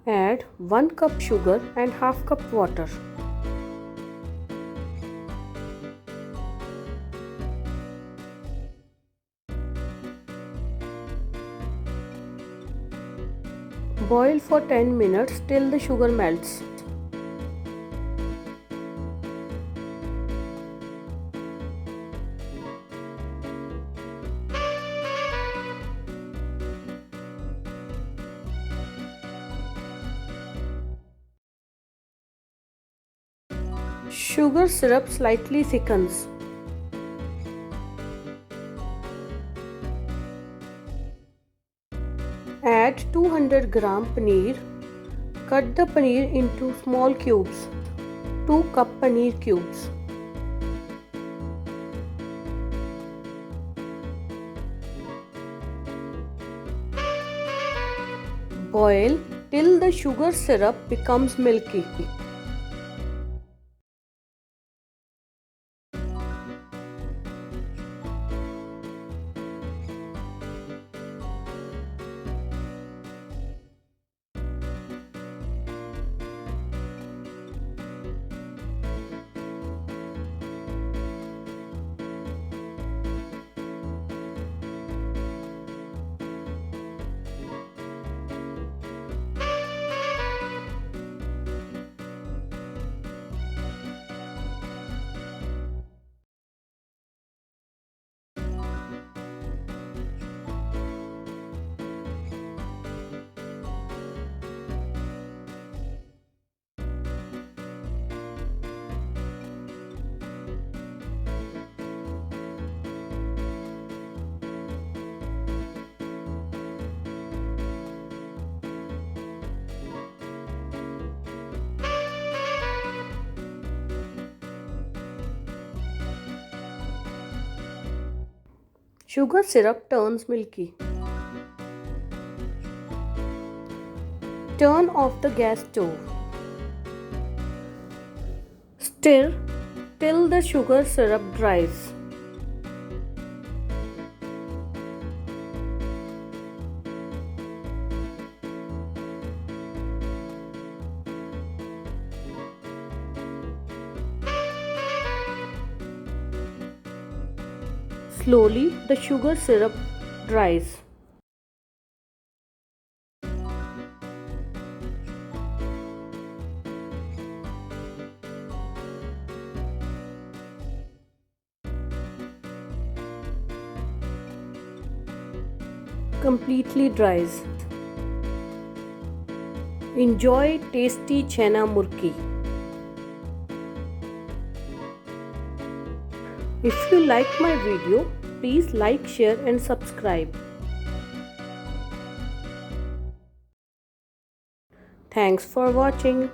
Add 1 cup sugar and half cup water. Boil for 10 minutes till the sugar melts. Sugar syrup slightly thickens. Add 200 gram paneer. Cut the paneer into small cubes. 2 cup paneer cubes. Boil till the sugar syrup becomes milky. Sugar syrup turns milky. Turn off the gas stove. Stir till the sugar syrup dries. Slowly, the sugar syrup dries. Completely dries. Enjoy tasty Cheena Murki. If you like my video, please like, share and subscribe. Thanks for watching.